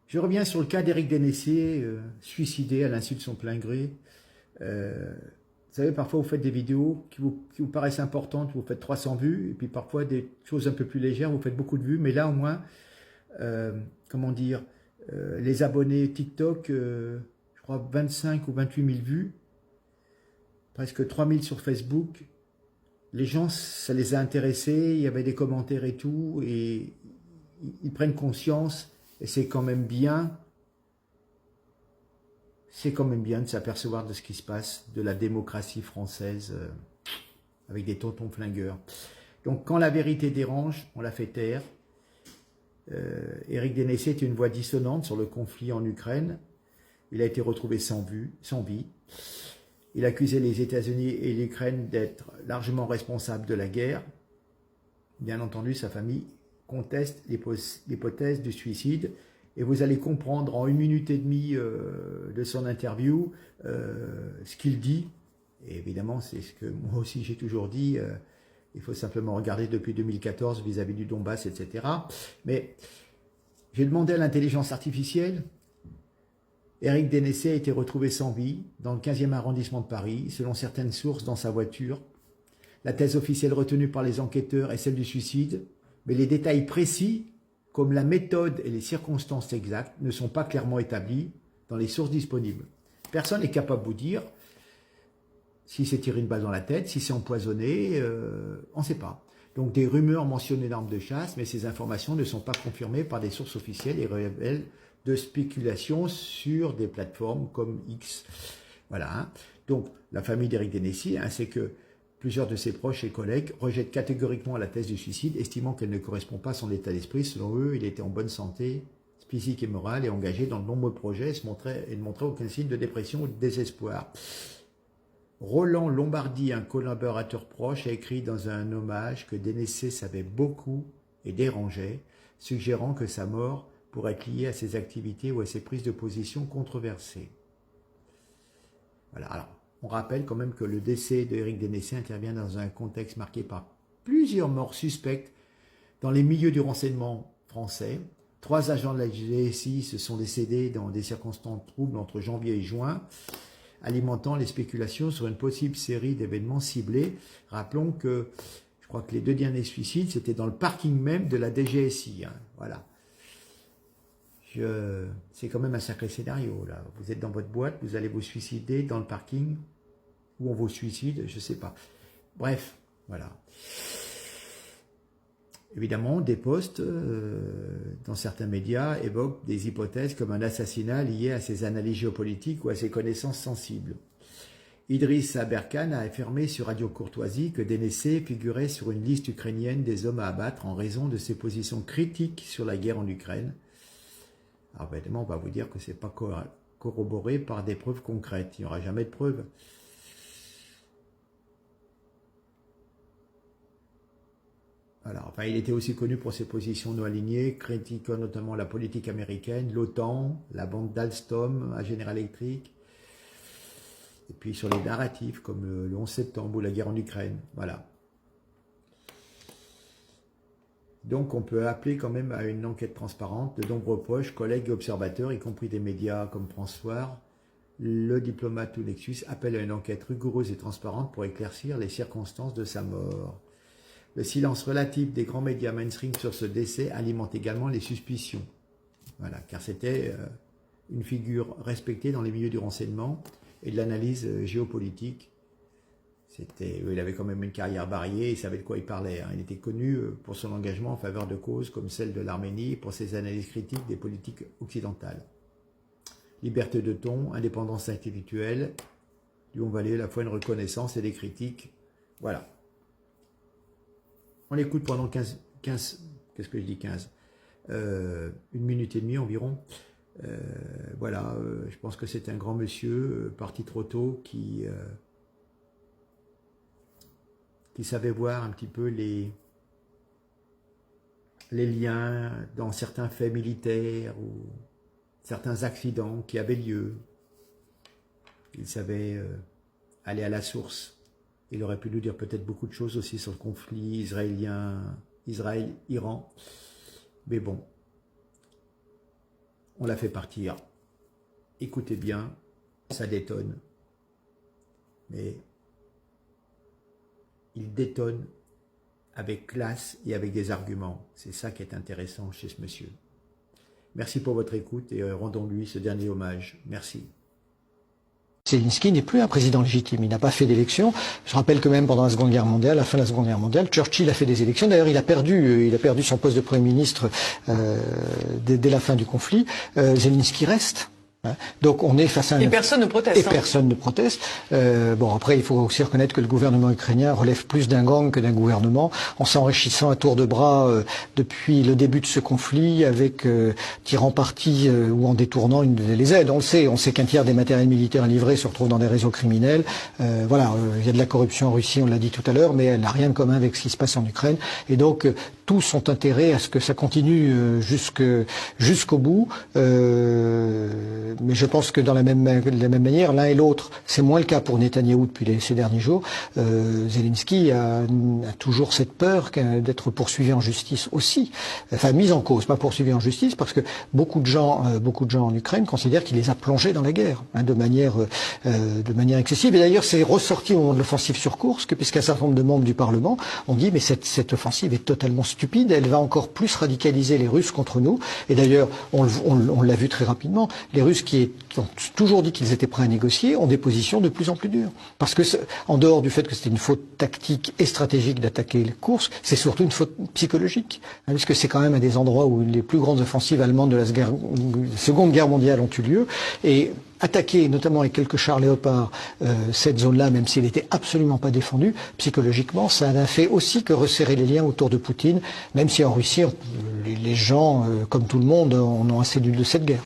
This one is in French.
Je reviens sur le cas d'Éric Dénessier, suicidé à l'insu de son plein gré. Vous savez, parfois vous faites des vidéos qui vous paraissent importantes, vous faites 300 vues, et puis parfois des choses un peu plus légères, vous faites beaucoup de vues, mais là au moins, comment dire, les abonnés TikTok, je crois 25 ou 28 000 vues, presque 3 000 sur Facebook. Les gens, ça les a intéressés, il y avait des commentaires et tout, et ils prennent conscience, et c'est quand même bien de s'apercevoir de ce qui se passe, de la démocratie française, avec des tontons flingueurs. Donc quand la vérité dérange, on la fait taire. Éric Dénessier est une voix dissonante sur le conflit en Ukraine. Il a été retrouvé sans vie. Il accusait les États-Unis et l'Ukraine d'être largement responsables de la guerre. Bien entendu, sa famille conteste l'hypothèse du suicide. Et vous allez comprendre en 1 minute et demie de son interview ce qu'il dit. Et évidemment, c'est ce que moi aussi j'ai toujours dit. Il faut simplement regarder depuis 2014 vis-à-vis du Donbass, etc. Mais j'ai demandé à l'intelligence artificielle. Éric Dénessier a été retrouvé sans vie dans le 15e arrondissement de Paris, selon certaines sources dans sa voiture. La thèse officielle retenue par les enquêteurs est celle du suicide, mais les détails précis, comme la méthode et les circonstances exactes, ne sont pas clairement établis dans les sources disponibles. Personne n'est capable de vous dire si c'est tiré une balle dans la tête, si c'est empoisonné, on ne sait pas. Donc des rumeurs mentionnent une arme de chasse, mais ces informations ne sont pas confirmées par des sources officielles et révèlent de spéculations sur des plateformes comme X. Voilà. Hein. Donc la famille d'Éric Dénessier, ainsi que plusieurs de ses proches et collègues rejettent catégoriquement la thèse du suicide, estimant qu'elle ne correspond pas à son état d'esprit. Selon eux, il était en bonne santé physique et morale et engagé dans de nombreux projets et ne montrait aucun signe de dépression ou de désespoir. Roland Lombardi, un collaborateur proche, a écrit dans un hommage que Dénessier savait beaucoup et dérangeait, suggérant que sa mort pourrait être liée à ses activités ou à ses prises de position controversées. Voilà. Alors, on rappelle quand même que le décès d'Éric Dénessier intervient dans un contexte marqué par plusieurs morts suspectes dans les milieux du renseignement français. 3 agents de la GSI se sont décédés dans des circonstances troubles entre janvier et juin, alimentant les spéculations sur une possible série d'événements ciblés. Rappelons que, je crois que les 2 derniers suicides, c'était dans le parking même de la DGSI. Hein. Voilà. C'est quand même un sacré scénario, là. Vous êtes dans votre boîte, vous allez vous suicider dans le parking, ou on vous suicide, je ne sais pas. Bref, voilà. Évidemment, des posts dans certains médias évoquent des hypothèses comme un assassinat lié à ses analyses géopolitiques ou à ses connaissances sensibles. Idriss Aberkan a affirmé sur Radio Courtoisie que Dénessier figurait sur une liste ukrainienne des hommes à abattre en raison de ses positions critiques sur la guerre en Ukraine. Alors évidemment, on va vous dire que ce n'est pas corroboré par des preuves concrètes. Il n'y aura jamais de preuves. Alors, enfin, il était aussi connu pour ses positions non alignées, critiquant notamment la politique américaine, l'OTAN, la bande d'Alstom à General Electric, et puis sur les narratifs comme le 11 septembre ou la guerre en Ukraine. Voilà. Donc on peut appeler quand même à une enquête transparente. De nombreux proches, collègues et observateurs, y compris des médias comme François, le diplomate ou Nexus, appellent à une enquête rigoureuse et transparente pour éclaircir les circonstances de sa mort. Le silence relatif des grands médias mainstream sur ce décès alimente également les suspicions. Voilà, car c'était une figure respectée dans les milieux du renseignement et de l'analyse géopolitique. Il avait quand même une carrière variée, il savait de quoi il parlait. Hein. Il était connu pour son engagement en faveur de causes comme celle de l'Arménie et pour ses analyses critiques des politiques occidentales. Liberté de ton, indépendance intellectuelle, lui ont valu à la fois une reconnaissance et des critiques. Voilà. On l'écoute pendant 15, qu'est-ce que je dis 15 1 minute et demie environ. Voilà, je pense que c'est un grand monsieur, parti trop tôt, qui savait voir un petit peu les liens dans certains faits militaires ou certains accidents qui avaient lieu. Il savait aller à la source. Il aurait pu nous dire peut-être beaucoup de choses aussi sur le conflit Israël-Iran. Mais bon, On l'a fait partir. Écoutez bien, ça détonne. Mais il détonne avec classe et avec des arguments. C'est ça qui est intéressant chez ce monsieur. Merci pour votre écoute et rendons-lui ce dernier hommage. Merci. Zelensky n'est plus un président légitime, il n'a pas fait d'élection. Je rappelle que même pendant la Seconde Guerre mondiale, à la fin de la Seconde Guerre mondiale, Churchill a fait des élections. D'ailleurs, il a perdu son poste de Premier ministre dès la fin du conflit. Zelensky reste. Donc on est face à un... Et personne ne proteste. Et personne ne proteste. Bon, après, il faut aussi reconnaître que le gouvernement ukrainien relève plus d'un gang que d'un gouvernement, en s'enrichissant à tour de bras depuis le début de ce conflit, avec tirant parti ou en détournant les aides. On sait qu'un tiers des matériels militaires livrés se retrouvent dans des réseaux criminels. Voilà, il y a de la corruption en Russie, on l'a dit tout à l'heure, mais elle n'a rien de commun avec ce qui se passe en Ukraine. Et donc, tous ont intérêt à ce que ça continue jusqu'au bout. Mais je pense que de la même manière, l'un et l'autre, c'est moins le cas pour Netanyahou depuis ces derniers jours. Zelensky a toujours cette peur d'être poursuivi en justice aussi. Enfin, mis en cause, pas poursuivi en justice, parce que beaucoup de gens en Ukraine considèrent qu'il les a plongés dans la guerre, de manière excessive. Et d'ailleurs, c'est ressorti au moment de l'offensive sur Koursk, puisqu'un certain nombre de membres du Parlement ont dit mais cette offensive est totalement stupide, elle va encore plus radicaliser les Russes contre nous. Et d'ailleurs, on l'a vu très rapidement, les Russes qui ont toujours dit qu'ils étaient prêts à négocier ont des positions de plus en plus dures. Parce que, en dehors du fait que c'était une faute tactique et stratégique d'attaquer les Kursk, c'est surtout une faute psychologique. Puisque c'est quand même à des endroits où les plus grandes offensives allemandes de la Seconde Guerre mondiale ont eu lieu. Et attaquer, notamment avec quelques chars Léopard, cette zone-là, même s'il n'était absolument pas défendu, psychologiquement, ça n'a fait aussi que resserrer les liens autour de Poutine, même si en Russie, les gens, comme tout le monde, en ont assez de cette guerre.